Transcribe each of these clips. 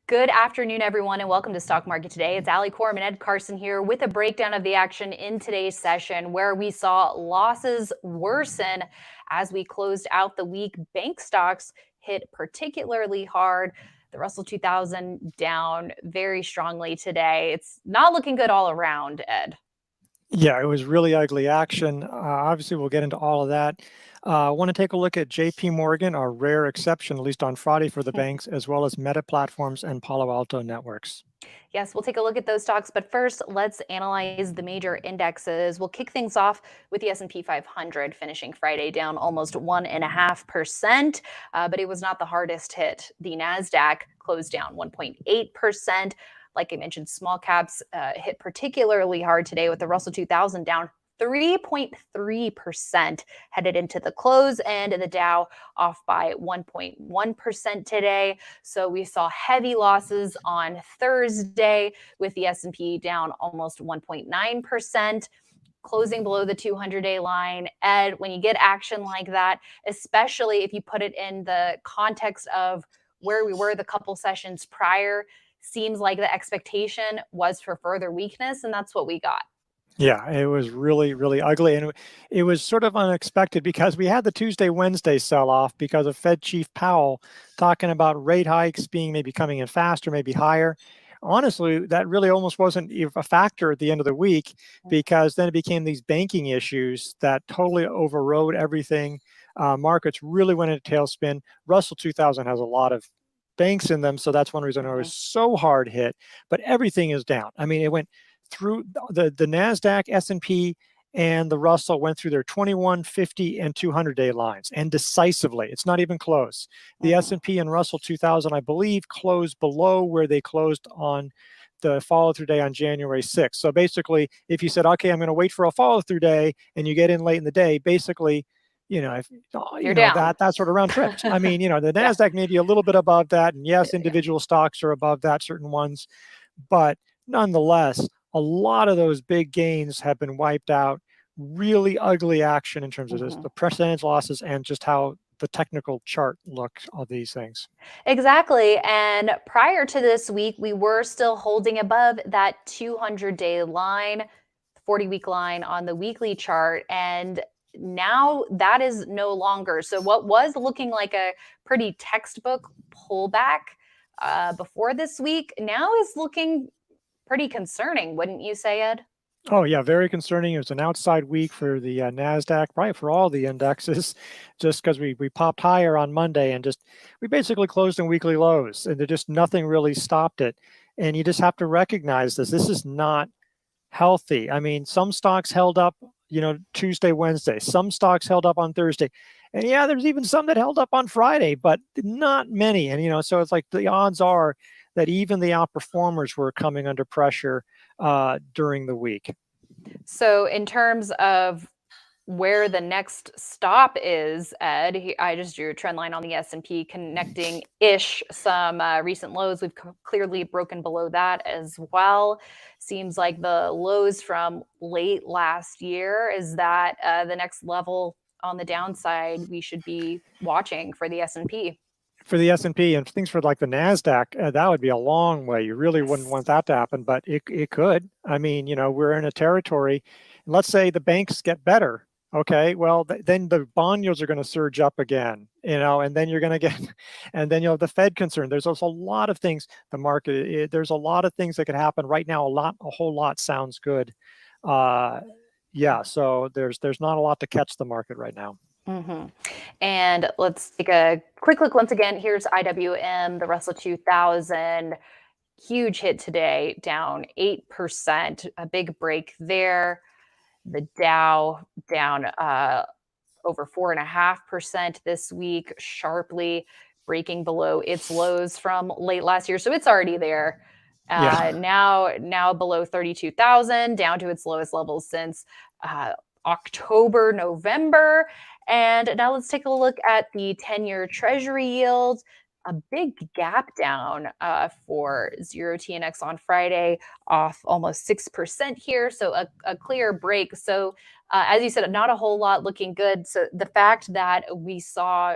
Good afternoon, everyone, and welcome to Stock Market Today. It's Coram and Ed Carson here with a breakdown of the action in today's session, where we saw losses worsen as we closed out the week. Bank stocks hit particularly hard. The Russell 2000 down very strongly today. It's not looking good all around, Ed. Yeah, it was really ugly action. Obviously, we'll get into all of that. I want to take a look at JP Morgan, our rare exception, at least on Friday for the banks, as well as Meta Platforms and Palo Alto Networks. Yes, we'll take a look at those stocks, but first, let's analyze the major indexes. We'll kick things off with the S&P 500 finishing Friday down almost 1.5%, but it was not the hardest hit. The NASDAQ closed down 1.8%. Like I mentioned, small caps hit particularly hard today, with the Russell 2000 down 3.3% headed into the close, and the Dow off by 1.1% today. So we saw heavy losses on Thursday, with the S&P down almost 1.9%. Closing below the 200-day line. Ed, when you get action like that, especially if you put it in the context of where we were the couple sessions prior, seems like the expectation was for further weakness, and that's what we got. Yeah, it was really, really ugly. And it was sort of unexpected because we had the Tuesday, Wednesday sell-off because of Fed Chief Powell talking about rate hikes being maybe coming in faster, maybe higher. Honestly, that really almost wasn't a factor at the end of the week, because then it became these banking issues that totally overrode everything. Markets really went into tailspin. Russell 2000 has a lot of banks in them, so that's one reason it was so hard hit. But everything is down. I mean, it went through the NASDAQ, S&P, and the Russell went through their 21, 50, and 200-day lines, and decisively. It's not even close. The S&P and Russell 2000, I believe, closed below where they closed on the follow-through day on January 6th. So basically, if you said, okay, I'm going to wait for a follow-through day, and you get in late in the day, basically, if that sort of round trips. I mean, the NASDAQ may be a little bit above that, and yes, individual stocks are above that, certain ones, but nonetheless, a lot of those big gains have been wiped out. Really ugly action in terms of the percentage losses and just how the technical chart looks of these things. Exactly. And prior to this week, we were still holding above that 200-day line, 40-week line on the weekly chart. And now that is no longer. So what was looking like a pretty textbook pullback before this week now is looking pretty concerning, wouldn't you say, Ed? Oh, yeah, very concerning. It was an outside week for the NASDAQ, probably for all the indexes, just because we popped higher on Monday and we basically closed in weekly lows, and just nothing really stopped it. And you just have to recognize this. This is not healthy. I mean, some stocks held up, Tuesday, Wednesday. Some stocks held up on Thursday. And yeah, there's even some that held up on Friday, but not many. And, so it's like the odds are that even the outperformers were coming under pressure during the week. So in terms of where the next stop is, Ed, I just drew a trend line on the S&P connecting-ish some recent lows. We've clearly broken below that as well. Seems like the lows from late last year is that the next level on the downside we should be watching for the S&P. For the S&P and things for like the NASDAQ, that would be a long way. You really wouldn't want that to happen, but it could. I mean, we're in a territory, and let's say the banks get better. Okay, well, then the bond yields are going to surge up again, and then you're going to get, and then the Fed concern. There's also a lot of things, the market, there's a lot of things that could happen right now. A whole lot sounds good. Yeah, so there's not a lot to catch the market right now. And let's take a quick look once again. Here's IWM, the Russell 2000. Huge hit today, down 8%, a big break there. The Dow down over 4.5% this week, sharply breaking below its lows from late last year. So it's already there. Now below 32,000, down to its lowest levels since October, November. And now let's take a look at the 10-year Treasury yield. A big gap down for 0TNX on Friday, off almost 6% here. So a clear break. So as you said, not a whole lot looking good. So the fact that we saw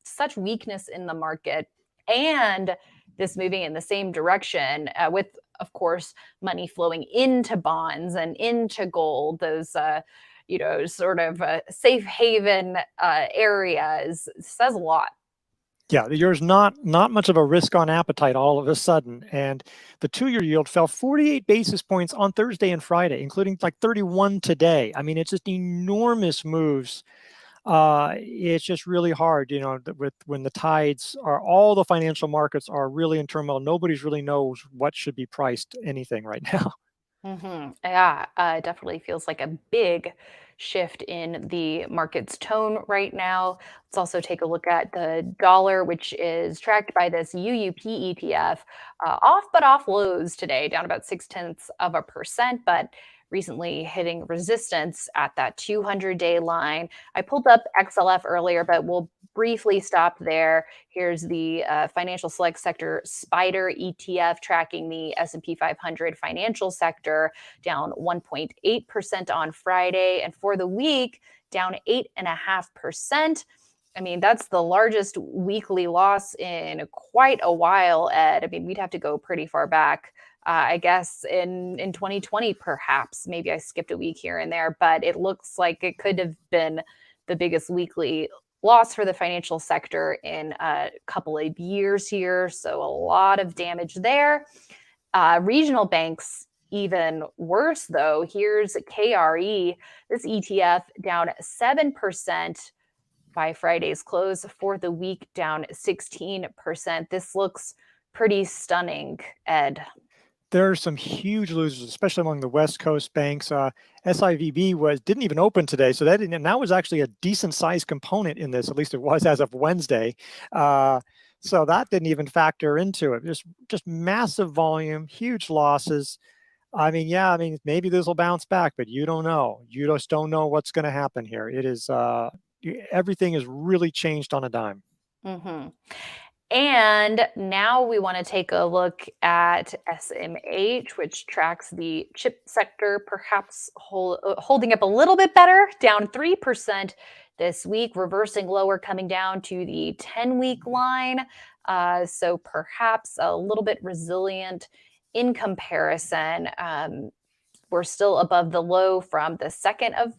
such weakness in the market and this moving in the same direction, with, of course, money flowing into bonds and into gold, those sort of safe haven areas, says a lot. Yeah, there's not much of a risk on appetite all of a sudden. And the 2-year yield fell 48 basis points on Thursday and Friday, including like 31 today. I mean, it's just enormous moves. It's just really hard, with when the tides are, all the financial markets are really in turmoil. Nobody's really knows what should be priced anything right now. Yeah, it definitely feels like a big shift in the market's tone right now. Let's also take a look at the dollar, which is tracked by this UUP ETF, off but off lows today, down about 0.6%, but recently hitting resistance at that 200-day line. I pulled up XLF earlier, but we'll briefly stop there. Here's the financial select sector spider ETF tracking the S&P 500 financial sector, down 1.8% on Friday, and for the week down 8.5%. I mean, that's the largest weekly loss in quite a while, Ed. I mean, we'd have to go pretty far back. I guess in 2020, perhaps. Maybe I skipped a week here and there, but it looks like it could have been the biggest weekly loss for the financial sector in a couple of years here. So a lot of damage there. Regional banks, even worse, though. Here's KRE, this ETF down 7% by Friday's close, for the week down 16%. This looks pretty stunning, Ed. There are some huge losers, especially among the West Coast banks. SIVB didn't even open today, so that was actually a decent sized component in this. At least it was as of Wednesday. So that didn't even factor into it. Just massive volume, huge losses. I mean, maybe this will bounce back, but you don't know. You just don't know what's going to happen here. It is everything is really changed on a dime. Mm-hmm. And now we want to take a look at SMH, which tracks the chip sector, perhaps holding up a little bit better, down 3% this week, reversing lower, coming down to the 10-week line. So perhaps a little bit resilient in comparison. We're still above the low from the 2nd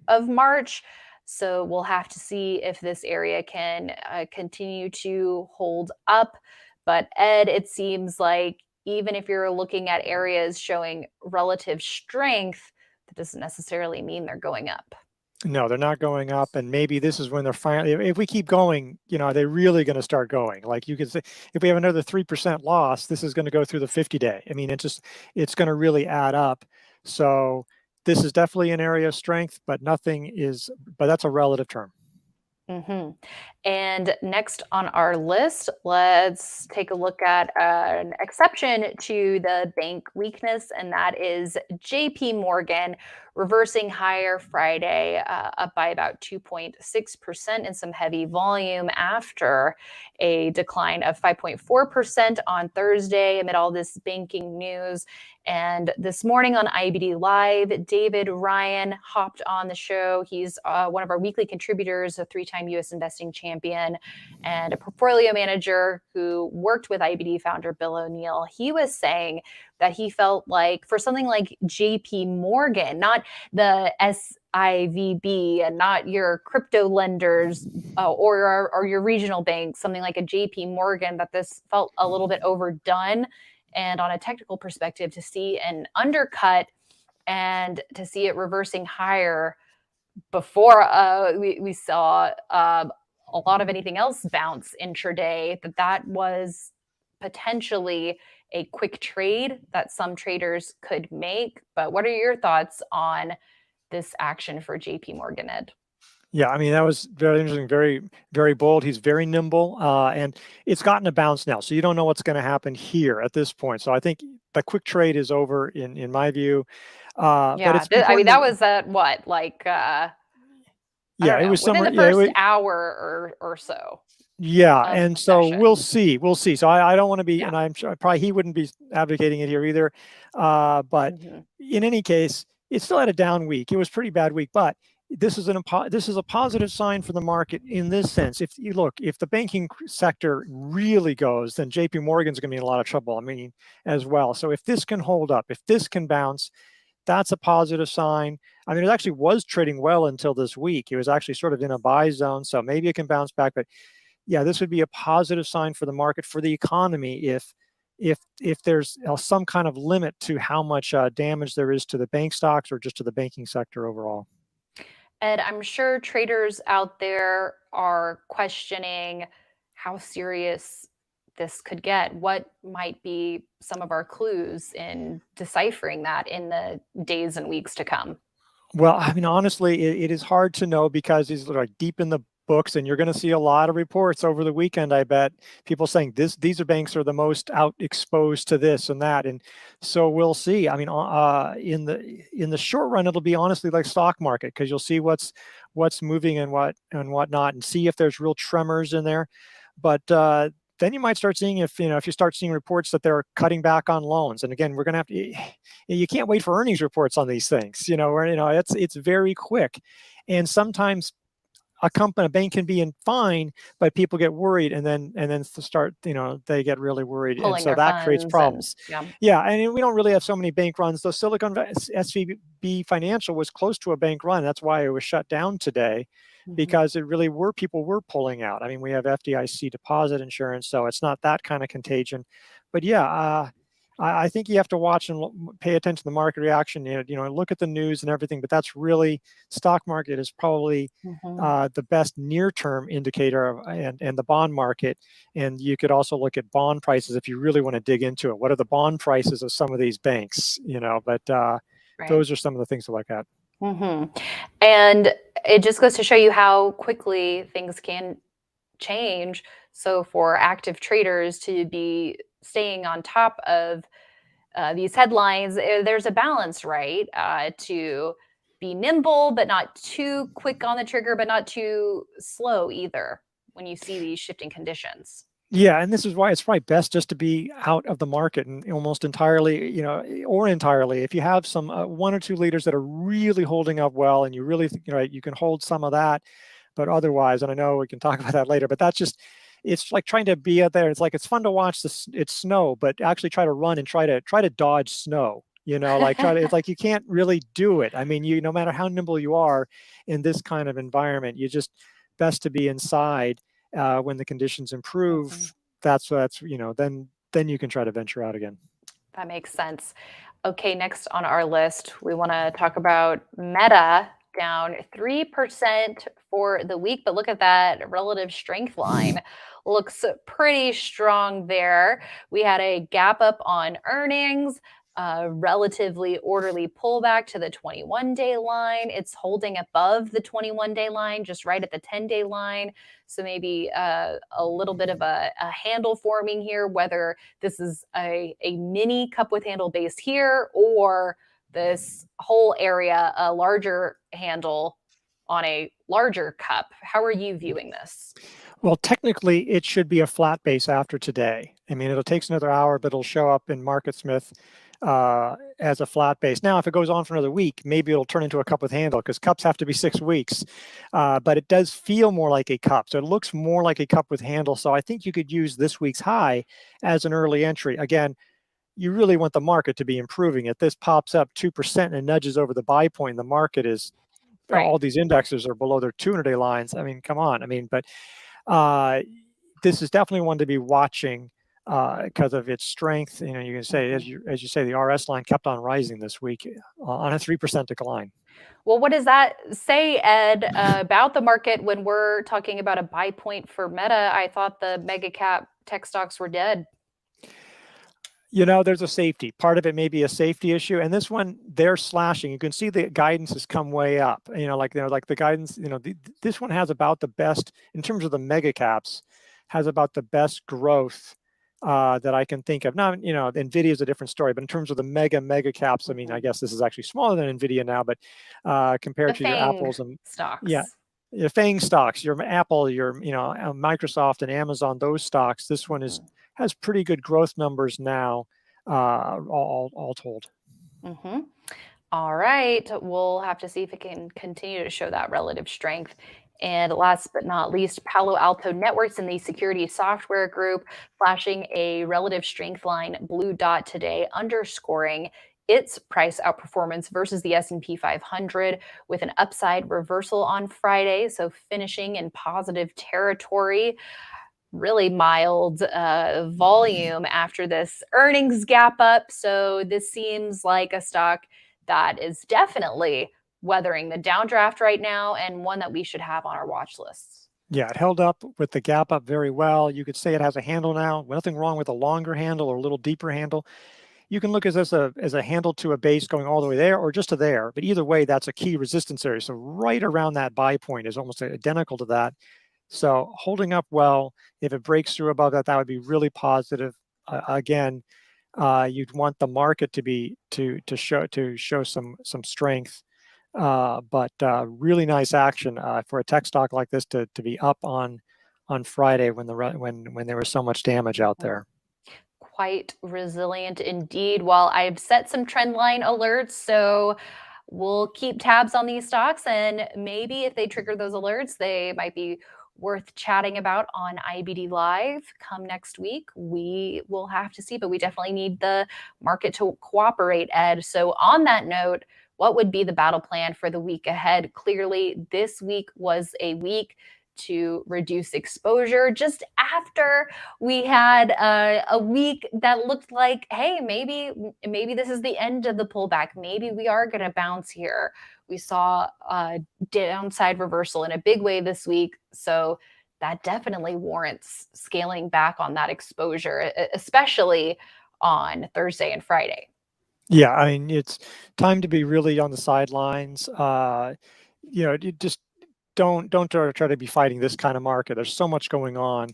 of March. So we'll have to see if this area can continue to hold up. But Ed, it seems like even if you're looking at areas showing relative strength, that doesn't necessarily mean they're going up. No, they're not going up. And maybe this is when they're finally, if we keep going, they're really going to start going. Like you could say, if we have another 3% loss, this is going to go through the 50-day. I mean, it's going to really add up. So this is definitely an area of strength, but that's a relative term. Mm-hmm. And next on our list, let's take a look at an exception to the bank weakness, and that is JP Morgan reversing higher Friday, up by about 2.6% in some heavy volume after a decline of 5.4% on Thursday amid all this banking news. And this morning on IBD Live, David Ryan hopped on the show. He's one of our weekly contributors, a 3-time U.S. investing champion, and a portfolio manager who worked with IBD founder Bill O'Neill. He was saying that he felt like for something like JP Morgan, not the SIVB and not your crypto lenders or your regional banks, something like a JP Morgan, that this felt a little bit overdone. And on a technical perspective, to see an undercut and to see it reversing higher before we saw a lot of anything else bounce intraday, that was potentially a quick trade that some traders could make. But what are your thoughts on this action for JP Morgan, Ed? Yeah, I mean, that was very interesting, very, very bold. He's very nimble, and it's gotten a bounce now. So you don't know what's going to happen here at this point. So I think the quick trade is over in my view. But it's I mean, that was at what, like, yeah, it was within somewhere, the first hour or so. Yeah, and so we'll see. So I don't want to be, and I'm sure probably he wouldn't be advocating it here either. But in any case, it still had a down week. It was a pretty bad week, but this is a positive sign for the market in this sense. If you look, if the banking sector really goes, then JP Morgan's going to be in a lot of trouble. I mean, as well. So if this can hold up, if this can bounce, that's a positive sign. I mean, it actually was trading well until this week. It was actually sort of in a buy zone, so maybe it can bounce back. But yeah, this would be a positive sign for the market, for the economy, if there's some kind of limit to how much damage there is to the bank stocks or just to the banking sector overall. Ed, I'm sure traders out there are questioning how serious this could get. What might be some of our clues in deciphering that in the days and weeks to come? Well, I mean, honestly, it is hard to know because these are like deep in the books, and you're going to see a lot of reports over the weekend. I bet people saying these are banks are the most out exposed to this and that, and so we'll see. I mean, in the short run, it'll be honestly like stock market, because you'll see what's moving and what not, and see if there's real tremors in there. But then you might start seeing if you start seeing reports that they're cutting back on loans. And again, we're going to have to, you can't wait for earnings reports on these things, it's very quick. And sometimes a bank can be in fine, but people get worried, and then start, they get really worried. And Pulling so their that creates funds and problems. yeah. Yeah. And we don't really have so many bank runs, though. Silicon SVB Financial was close to a bank run. That's why it was shut down today, because people were pulling out. I mean, we have FDIC deposit insurance, so it's not that kind of contagion. But yeah, I think you have to watch and pay attention to the market reaction. Look at the news and everything. But that's really, stock market is probably the best near-term indicator and the bond market. And you could also look at bond prices if you really want to dig into it. What are the bond prices of some of these banks? But Right. those are some of the things to look at. And it just goes to show you how quickly things can change. So for active traders to be staying on top of these headlines, there's a balance, right? To be nimble, but not too quick on the trigger, but not too slow either when you see these shifting conditions. Yeah, and this is why it's probably best just to be out of the market and almost entirely, or entirely. If you have some one or two leaders that are really holding up well, and you really think, you can hold some of that, but otherwise, and I know we can talk about that later, but it's like trying to be out there. It's like, it's fun to watch it snow, but actually try to run and try to dodge snow. It's like you can't really do it. I mean, no matter how nimble you are in this kind of environment, you just best to be inside. When the conditions improve, then you can try to venture out again. That makes sense. Okay, next on our list, we want to talk about Meta, down 3% for the week. But look at that relative strength line. Looks pretty strong there. We had a gap up on earnings, relatively orderly pullback to the 21-day line. It's holding above the 21-day line, just right at the 10-day line. So maybe a little bit of a handle forming here, whether this is a mini cup with handle base here, or this whole area, a larger handle on a larger cup. How are you viewing this? Well, technically, it should be a flat base after today. I mean, it'll take another hour, but it'll show up in MarketSmith as a flat base. Now, if it goes on for another week, maybe it'll turn into a cup with handle, because cups have to be 6 weeks. But it does feel more like a cup. So it looks more like a cup with handle. So I think you could use this week's high as an early entry. Again, you really want the market to be improving. If this pops up 2% and nudges over the buy point, the market is, Right. all these indexes are below their 200-day lines. I mean, come on. I mean, but this is definitely one to be watching because of its strength. You can say, as you say, the RS line kept on rising this week on a 3% decline. Well, what does that say, Ed, about the market when we're talking about a buy point for Meta? I thought the mega cap tech stocks were dead. There's a safety. Part of it may be a safety issue. And this one, they're slashing. You can see the guidance has come way up. Like the guidance, this one has about the best, in terms of the mega caps, has about the best growth that I can think of. Now, NVIDIA is a different story, but in terms of the mega caps, I mean, I guess this is actually smaller than NVIDIA now, but compared to your Apples and stocks. Yeah. Your FANG stocks, your Apple, your Microsoft and Amazon, those stocks, this one has pretty good growth numbers now, all told. All right. We'll have to see if it can continue to show that relative strength. And last but not least, Palo Alto Networks in the security software group flashing a relative strength line blue dot today, underscoring its price outperformance versus the S&P 500 with an upside reversal on Friday, so finishing in positive territory. Really mild volume after this earnings gap up. So this seems like a stock that is definitely weathering the downdraft right now and one that we should have on our watch lists. Yeah, it held up with the gap up very well. You could say it has a handle now. Nothing wrong with a longer handle or a little deeper handle. You can look at this as a handle to a base going all the way there or just to there. But either way, that's a key resistance area. So right around that buy point is almost identical to that. So holding up well. If it breaks through above that, that would be really positive. Again, you'd want the market to show some strength. But really nice action for a tech stock like this to be up on Friday when there was so much damage out there. Quite resilient indeed. While I've set some trend line alerts, so we'll keep tabs on these stocks, and maybe if they trigger those alerts, they might be worth chatting about on IBD Live come next week. We will have to see, but we definitely need the market to cooperate, Ed. So, on that note, what would be the battle plan for the week ahead? Clearly, this week was a week to reduce exposure just after we had a week that looked like, hey, maybe this is the end of the pullback. Maybe we are going to bounce here. We saw a downside reversal in a big way this week, so that definitely warrants scaling back on that exposure, especially on Thursday and Friday. Yeah, I mean, it's time to be really on the sidelines. You just don't try to be fighting this kind of market. There's so much going on.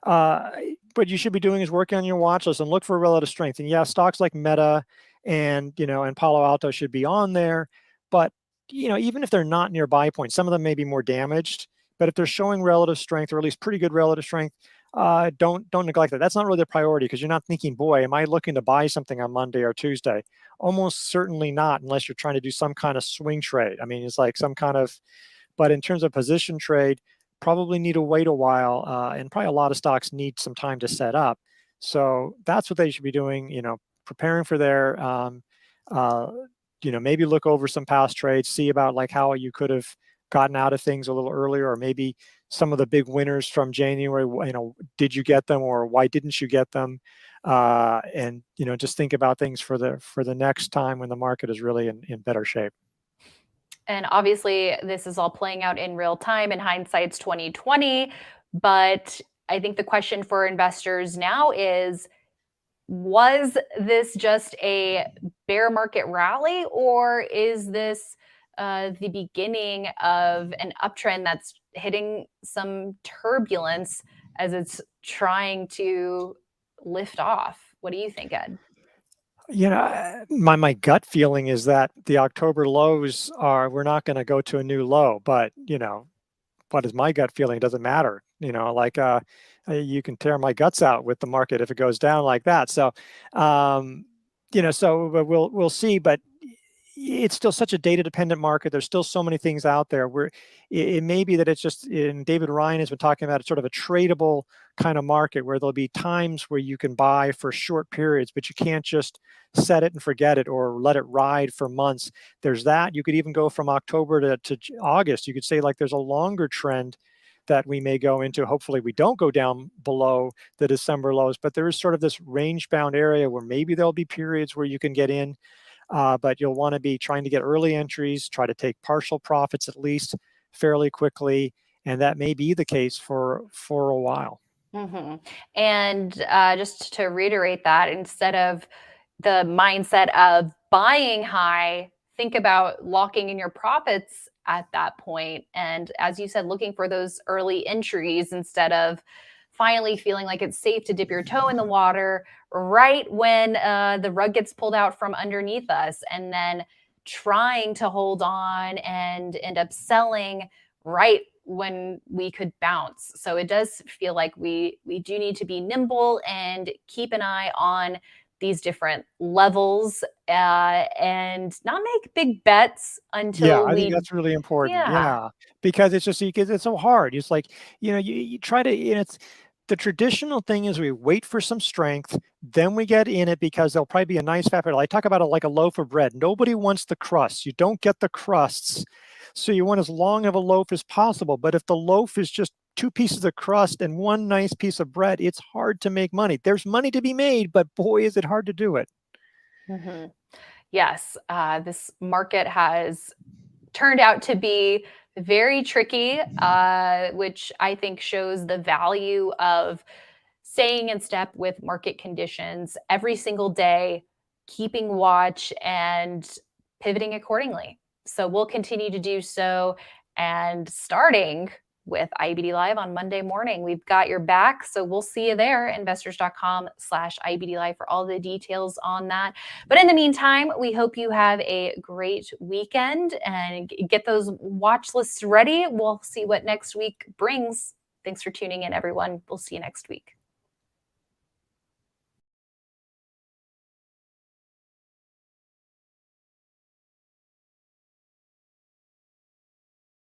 Uh, what you should be doing is working on your watch list and look for relative strength. And yeah, stocks like Meta and Palo Alto should be on there. But even if they're not near buy points, some of them may be more damaged. But if they're showing relative strength, or at least pretty good relative strength, don't neglect that. That's not really the priority because you're not thinking, boy, am I looking to buy something on Monday or Tuesday? Almost certainly not, unless you're trying to do some kind of swing trade. I mean, it's like some kind of, but in terms of position trade, probably need to wait a while, and probably a lot of stocks need some time to set up. So that's what they should be doing. Preparing for their, uh, maybe look over some past trades, see about like how you could have gotten out of things a little earlier, or maybe some of the big winners from January. Did you get them, or why didn't you get them? And just think about things for the next time when the market is really in better shape. And obviously, this is all playing out in real time, and hindsight's 2020. But I think the question for investors now is, was this just a bear market rally, or is this the beginning of an uptrend that's hitting some turbulence as it's trying to lift off? What do you think, Ed? My gut feeling is that the October lows we're not going to go to a new low, but what is my gut feeling? It doesn't matter. You can tear my guts out with the market if it goes down like that. So, but we'll see. But it's still such a data dependent market. There's still so many things out there where it may be that it's just, and David Ryan has been talking about, it's sort of a tradable kind of market where there'll be times where you can buy for short periods, but you can't just set it and forget it or let it ride for months. There's that. You could even go from October to August. You could say like there's a longer trend that we may go into. Hopefully we don't go down below the December lows, but there is sort of this range bound area where maybe there'll be periods where you can get in. But you'll want to be trying to get early entries, try to take partial profits at least fairly quickly, and that may be the case for a while. Mm-hmm. And just to reiterate that, instead of the mindset of buying high, think about locking in your profits at that point. And as you said, looking for those early entries instead of finally feeling like it's safe to dip your toe in the water right when the rug gets pulled out from underneath us, and then trying to hold on and end up selling right when we could bounce. So it does feel like we do need to be nimble and keep an eye on these different levels and not make big bets Yeah, until I think we, that's really important. yeah. Yeah, because it's just because it's so hard. It's like, you try to, and it's the traditional thing is we wait for some strength, then we get in it because there'll probably be a nice fat bread. I talk about it like a loaf of bread. Nobody wants the crusts. You don't get the crusts. So you want as long of a loaf as possible. But if the loaf is just two pieces of crust and one nice piece of bread, it's hard to make money. There's money to be made, but boy, is it hard to do it. Mhm. Yes, this market has turned out to be very tricky, which I think shows the value of staying in step with market conditions every single day, keeping watch and pivoting accordingly. So we'll continue to do so. And starting with IBD Live on Monday morning, we've got your back. So we'll see you there, investors.com/IBD Live for all the details on that. But in the meantime, we hope you have a great weekend and get those watch lists ready. We'll see what next week brings. Thanks for tuning in, everyone. We'll see you next week.